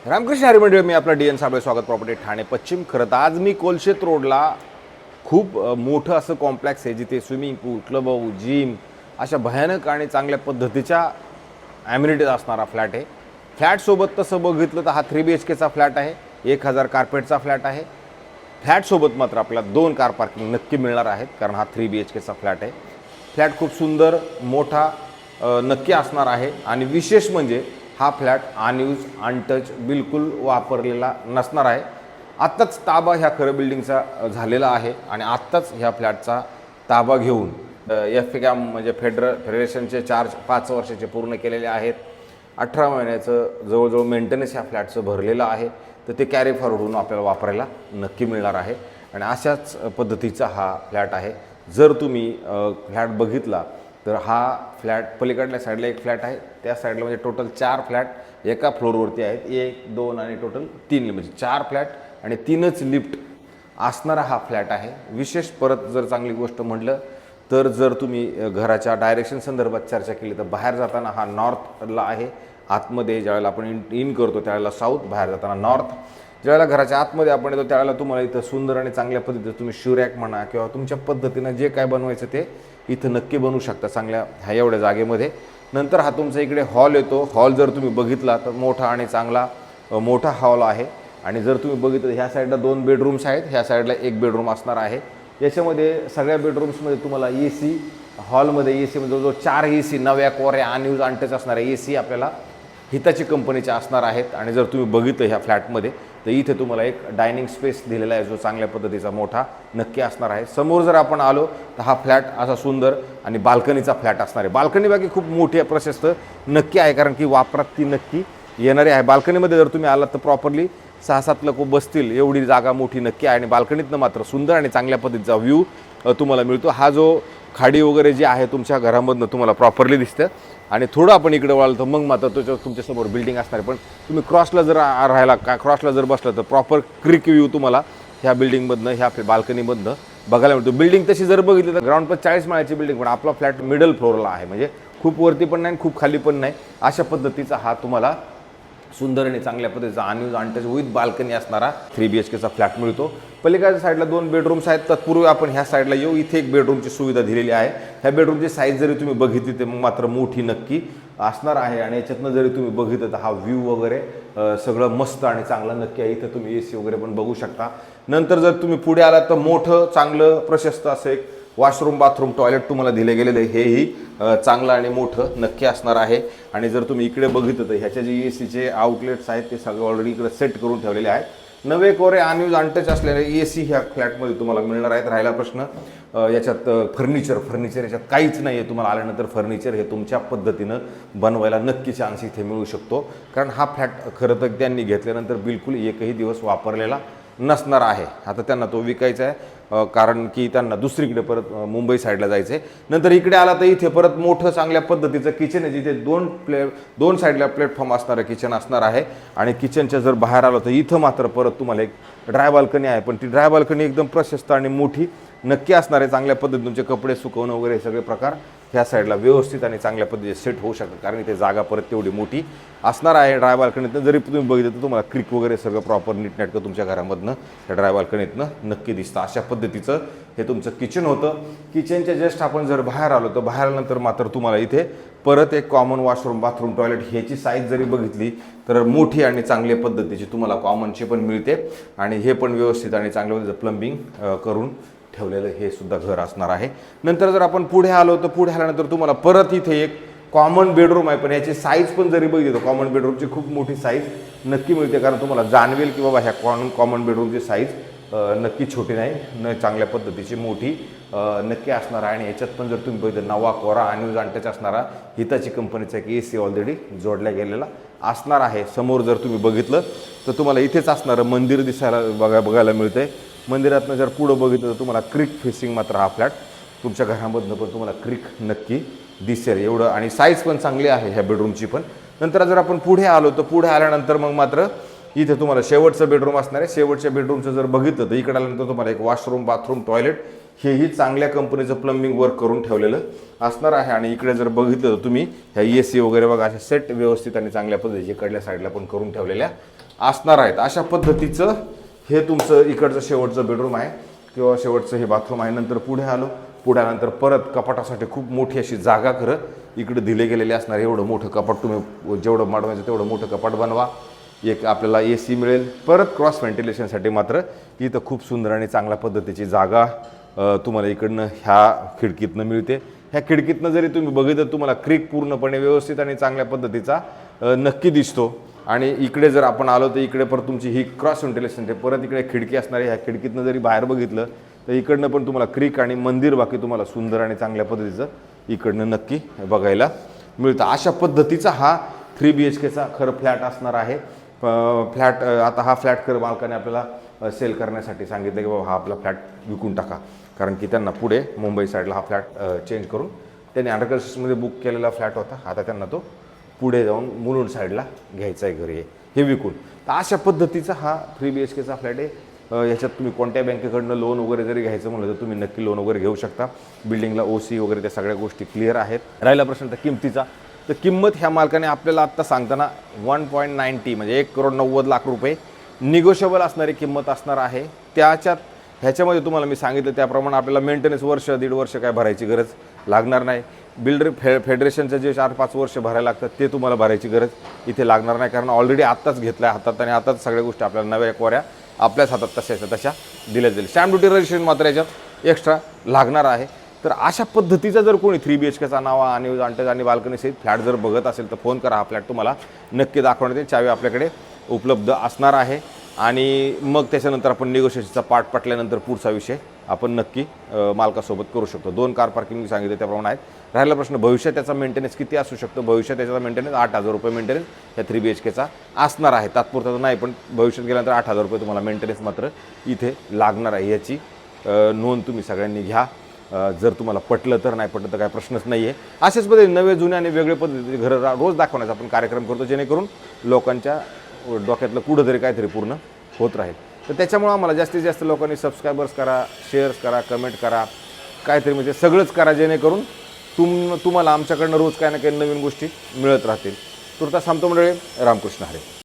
रामकृष्ण हरी मंडळ, मी आपला डी.एन. साबळे, स्वागत प्रॉपर्टी ठाणे पश्चिम. खरं तर आज मी कोलशेत रोडला खूप मोठं असं कॉम्प्लेक्स आहे जिथे स्विमिंग पूल, क्लब हाऊस, जिम अशा भयानक आणि चांगल्या पद्धतीच्या ॲम्युनिटीज असणारा फ्लॅट आहे. फ्लॅटसोबत तसं बघितलं तर हा 3 BHKचा फ्लॅट आहे. 1000 कार्पेटचा फ्लॅट आहे. फ्लॅटसोबत मात्र आपल्याला 2 कार पार्किंग नक्की मिळणार आहेत, कारण हा 3 BHKचा फ्लॅट आहे. फ्लॅट खूप सुंदर मोठा नक्की असणार आहे. आणि विशेष म्हणजे हा फ्लॅट अनयूज अनटच बिलकुल वापरलेला नसणार आहे. आत्ताच ताबा ह्या खरं बिल्डिंगचा झालेला आहे आणि आत्ताच ह्या फ्लॅटचा ताबा घेऊन FCAM म्हणजे फेडरेशनचे चार्ज 5 वर्षाचे पूर्ण केलेले आहेत. 18 महिन्याचं जवळजवळ मेंटेनन्स ह्या फ्लॅटचं भरलेलं आहे. तर ते कॅरी फॉरवर्ड होऊन आपल्याला वापरायला नक्की मिळणार आहे. आणि अशाच पद्धतीचा हा फ्लॅट आहे. जर तुम्ही फ्लॅट बघितला तर हा फ्लॅट पलीकडल्या साईडला एक फ्लॅट आहे, त्या साईडला म्हणजे टोटल 4 फ्लॅट एका फ्लोअरवरती आहेत. 1, 2 आणि टोटल 3 म्हणजे 4 फ्लॅट आणि 3च लिफ्ट असणारा हा फ्लॅट आहे. विशेष परत जर चांगली गोष्ट म्हटलं तर जर तुम्ही घराच्या डायरेक्शन संदर्भात चर्चा केली तर बाहेर जाताना हा नॉर्थला आहे. आतमध्ये ज्यावेळेला आपण इन करतो त्यावेळेला साऊथ, बाहेर जाताना नॉर्थ. ज्यावेळेला घराच्या आतमध्ये आपण येतो त्यावेळेला तुम्हाला इथं सुंदर आणि चांगल्या पद्धतीचं तुम्ही शिवरॅक म्हणा किंवा तुमच्या पद्धतीनं जे काय बनवायचं ते इथं नक्की बनवू शकता चांगल्या ह्या एवढ्या जागेमध्ये. नंतर हा तुमचा इकडे हॉल येतो. हॉल जर तुम्ही बघितला तर मोठा आणि चांगला मोठा हॉल आहे. आणि जर तुम्ही बघितलं ह्या साईडला 2 बेडरूम्स आहेत, ह्या साईडला 1 बेडरूम असणार आहे. याच्यामध्ये सगळ्या बेडरूम्समध्ये तुम्हाला AC, हॉलमध्ये AC म्हणजे जवळजवळ 4 AC नव्या कोऱ्या अनयूज अनटच असणाऱ्या AC आपल्याला हिताची कंपनीच्या असणार आहेत. आणि जर तुम्ही बघितलं ह्या फ्लॅटमध्ये तर इथे तुम्हाला एक डायनिंग स्पेस दिलेला आहे जो चांगल्या पद्धतीचा मोठा नक्की असणार आहे. समोर जर आपण आलो तर हा फ्लॅट असा सुंदर आणि बाल्कनीचा फ्लॅट असणार आहे. बाल्कनी बाकी खूप मोठी प्रशस्त नक्की आहे, कारण की वापरात ती नक्की येणारी आहे. बाल्कनीमध्ये जर तुम्ही आलात तर प्रॉपरली 6-7 लोक बसतील एवढी जागा मोठी नक्की आहे. आणि बाल्कनीतनं मात्र सुंदर आणि चांगल्या पद्धतीचा व्ह्यू तुम्हाला मिळतो. हा जो खाडी वगैरे जे आहे तुमच्या घरामधनं तुम्हाला प्रॉपरली दिसतं. आणि थोडं आपण इकडे वळलं तर मग मात्र त्याच्यावर तुमच्यासमोर बिल्डिंग असणार आहे. पण तुम्ही क्रॉसला जर राहायला क्रॉसला जर बसलं तर प्रॉपर क्रिक व्ह्यू तुम्हाला ह्या बिल्डिंगमधनं ह्या बाल्कनीमधनं बघायला मिळतो. बिल्डिंग तशी जर बघितली तर ग्राउंड प्लस 40 माळ्याची बिल्डिंग, पण आपला फ्लॅट मिडल फ्लोअरला आहे. म्हणजे खूप वरती पण नाही खूप खाली पण नाही, अशा पद्धतीचा हा तुम्हाला सुंदर आणि चांगल्या पद्धतीचा अनयूज अनटच विथ बाल्कनी असणारा 3 BHKचा फ्लॅट मिळतो. पलीकडच्या साईडला 2 बेडरूम्स आहेत. तत्पूर्वी आपण ह्या साईडला येऊ. इथे एक बेडरूमची सुविधा दिलेली आहे. ह्या बेडरूमची साईज जरी तुम्ही बघितली तर मग मात्र मोठी नक्की असणार आहे. आणि याच्यातनं जरी तुम्ही बघितलं तर हा व्ह्यू वगैरे सगळं मस्त आणि चांगलं नक्की आहे. इथं तुम्ही AC वगैरे पण बघू शकता. नंतर जर तुम्ही पुढे आलात तर मोठं चांगलं प्रशस्त असं एक वॉशरूम बाथरूम टॉयलेट तुम्हाला दिले गेलेलं आहे. हेही चांगलं आणि मोठं नक्की असणार आहे. आणि जर तुम्ही इकडे बघितलं तर ह्याच्या जे ACचे आउटलेट्स आहेत ते सगळं ऑलरेडी इकडे सेट करून ठेवलेले आहेत. नवे कोरे अनयूज अनटच असलेले AC ह्या फ्लॅटमध्ये तुम्हाला मिळणार आहेत. राहिला प्रश्न याच्यात फर्निचर याच्यात काहीच नाही आहे. तुम्हाला आल्यानंतर फर्निचर हे तुमच्या पद्धतीनं बनवायला नक्की चान्स इथे मिळू शकतो, कारण हा फ्लॅट खरं तर त्यांनी घेतल्यानंतर बिलकुल एकही दिवस वापरलेला नसणार आहे. आता त्यांना तो विकायचा आहे, कारण की त्यांना दुसरीकडे परत मुंबई साईडला जायचं आहे. नंतर इकडे आला तर इथे परत मोठं चांगल्या पद्धतीचं किचन आहे, जिथे 2 साईडला प्लॅटफॉर्म असणारं किचन असणार आहे. आणि किचनच्या जर बाहेर आलो तर इथं मात्र परत तुम्हाला एक ड्राय बाल्कनी आहे, पण ती ड्राय बाल्कनी एकदम प्रशस्त आणि मोठी नक्की असणार आहे. चांगल्या पद्धतीने तुमचे कपडे सुकवणं वगैरे हे सगळे प्रकार ह्या साईडला व्यवस्थित आणि चांगल्या पद्धतीने सेट होऊ शकतात, कारण इथे जागा परत तेवढी मोठी असणार आहे. ड्राय बाल्कनीतनं जरी तुम्ही बघितलं तर तुम्हाला क्रिक वगैरे सगळं प्रॉपर नीटनेटकं तुमच्या घरामधनं त्या ड्राय बाल्कनीतनं नक्की दिसतं. अशा पद्धतीचं हे तुमचं किचन होतं. किचनच्या जस्ट आपण जर बाहेर आलो तर बाहेर आल्यानंतर मात्र तुम्हाला इथे परत एक कॉमन वॉशरूम बाथरूम टॉयलेट ह्याची साईज जरी बघितली तर मोठी आणि चांगल्या पद्धतीची तुम्हाला कॉमनची पण मिळते. आणि हे पण व्यवस्थित आणि चांगल्या पद्धतीचं प्लंबिंग करून ठेवलेलं हे सुद्धा घर असणार आहे. नंतर जर आपण पुढे आलो तर पुढे आल्यानंतर तुम्हाला परत इथे एक कॉमन बेडरूम आहे, पण याची साईज पण जरी बघितली तर कॉमन बेडरूमची खूप मोठी साईज नक्की मिळते, कारण तुम्हाला जाणवेल की बाबा ह्या कॉमन बेडरूमची साईज नक्की छोटी नाही, न चांगल्या पद्धतीची मोठी नक्की असणार आहे. आणि याच्यात पण जर तुम्ही बघितलं नवा कोरा अनयूज अनटच असणारा हिताची कंपनीचा एक AC ऑलरेडी जोडल्या गेलेला असणार आहे. समोर जर तुम्ही बघितलं तर तुम्हाला इथेच असणारं मंदिर बघायला मिळतंय. मंदिरातनं जर पुढं बघितलं तर तुम्हाला क्रिक फेसिंग मात्र हा फ्लॅट तुमच्या घरामधनं पण तुम्हाला क्रिक नक्की दिसेल एवढं. आणि साईज पण चांगली आहे ह्या बेडरूमची पण. नंतर जर आपण पुढे आलो तर पुढे आल्यानंतर मग मात्र इथे तुम्हाला शेवटचं बेडरूम असणार आहे. शेवटच्या बेडरूमचं जर बघितलं तर इकडे आल्यानंतर तुम्हाला एक वॉशरूम बाथरूम टॉयलेट हेही चांगल्या कंपनीचं प्लंबिंग वर्क करून ठेवलेलं असणार आहे. आणि इकडे जर बघितलं तर तुम्ही ह्या AC वगैरे बघा अशा सेट व्यवस्थित आणि चांगल्या पद्धतीने इकडल्या साईडला पण करून ठेवलेल्या असणार आहेत. अशा पद्धतीचं हे तुमचं इकडचं शेवटचं बेडरूम आहे किंवा शेवटचं हे बाथरूम आहे. नंतर पुढे आलो, पुढे आल्यानंतर परत कपाटासाठी खूप मोठी अशी जागा खरं इकडे दिले गेलेली असणार. एवढं मोठं कपाट तुम्ही जेवढं मांडवायचं तेवढं मोठं कपाट बनवा. एक आपल्याला AC मिळेल. परत क्रॉस व्हेंटिलेशनसाठी मात्र इथं खूप सुंदर आणि चांगल्या पद्धतीची जागा तुम्हाला इकडनं ह्या खिडकीतनं मिळते. ह्या खिडकीतनं जरी तुम्ही बघितलं तुम्हाला क्रीक पूर्णपणे व्यवस्थित आणि चांगल्या पद्धतीचा नक्की दिसतो. आणि इकडे जर आपण आलो तर इकडे परत तुमची ही क्रॉस व्हेंटिलेशन आहे. परत इकडे खिडकी असणार आहे. ह्या खिडकीतनं जरी बाहेर बघितलं तर इकडनं पण तुम्हाला क्रीक आणि मंदिर बाकी तुम्हाला सुंदर आणि चांगल्या पद्धतीचं इकडनं नक्की बघायला मिळतं. अशा पद्धतीचा हा 3 BHKचा खरं फ्लॅट असणार आहे. फ्लॅट आता हा फ्लॅट खरं मालकाने आपल्याला सेल करण्यासाठी सांगितलं की बाबा हा आपला फ्लॅट विकून टाका, कारण की त्यांना पुढे मुंबई साईडला हा फ्लॅट चेंज करून त्यांनी अंडर कन्स्ट्रक्शनमध्ये बुक केलेला फ्लॅट होता. आता त्यांना तो पुढे जाऊन मुलुंड साईडला घ्यायचा आहे घरी हे विकून. तर अशा पद्धतीचा हा 3 BHKचा फ्लॅट आहे. ह्याच्यात तुम्ही कोणत्या बँकेकडनं लोन वगैरे जरी घ्यायचं म्हणलं तर तुम्ही नक्की लोन वगैरे घेऊ शकता. बिल्डिंगला OC वगैरे त्या सगळ्या गोष्टी क्लिअर आहेत. राहिला प्रश्न तर किमतीचा, तर किंमत ह्या मालकाने आपल्याला आत्ता सांगताना 1.90 म्हणजे 1,90,00,000 रुपये निगोशिएबल असणारी किंमत असणार आहे. ह्याच्यामध्ये तुम्हाला मी सांगितलं त्याप्रमाणे आपल्याला मेंटेनन्स वर्ष 1.5 वर्ष काय भरायची गरज लागणार नाही. बिल्डर फेडरेशनचं जे 4-5 वर्ष भरायला लागतात ते तुम्हाला भरायची गरज इथे लागणार नाही, कारण ऑलरेडी आत्ताच घेतलं आहे हातात आणि आताच सगळ्या गोष्टी आपल्याला नव्या कोऱ्या आपल्याच हातात तशा दिल्या जाईल. स्टॅम्प ड्युटी रजिस्ट्रेशन मात्र याच्यात एक्स्ट्रा लागणार आहे. तर अशा पद्धतीचा जर कोणी 3 BHKचा नावा आणि अटॅच आणि बाल्कनी सहित फ्लॅट जर बघत असेल तर फोन करा. हा फ्लॅट तुम्हाला नक्की दाखवण्यात येईल. चावी आपल्याकडे उपलब्ध असणार आहे. आणि मग त्याच्यानंतर आपण निगोशिएशनचा पार्ट पटल्यानंतर पुढचा विषय आपण नक्की मालकासोबत करू शकतो. 2 कार पार्किंग सांगितले त्याप्रमाणे आहेत. राहिला प्रश्न भविष्यात त्याचा मेंटेनन्स किती असू शकतो. भविष्यात त्याचा मेंटेनन्स 8,000 रुपये मेंटेनन्स या 3 BHKचा असणार आहे. तात्पुरता नाही, पण भविष्यात गेल्यानंतर 8,000 रुपये तुम्हाला मेंटेनन्स मात्र इथे लागणार आहे. याची नोंद तुम्ही सगळ्यांनी घ्या. जर तुम्हाला पटलं तर, नाही पटलं तर काय प्रश्नच नाही आहे. अशाच पद्धतीने नवे जुने आणि वेगळे पद्धतीचे घरं रोज दाखवण्याचा आपण कार्यक्रम करतो, जेणेकरून लोकांच्या डोक्यातलं कुठंतरी काहीतरी पूर्ण होत राहील. तर त्याच्यामुळं आम्हाला जास्तीत जास्त लोकांनी सबस्क्रायबर्स करा, शेअर्स करा, कमेंट करा, काहीतरी म्हणजे सगळंच करा, जेणेकरून तुम्हाला आमच्याकडनं रोज काही ना काही नवीन गोष्टी मिळत राहतील. तुर्तास थांबतो मंडळी. रामकृष्ण हरी.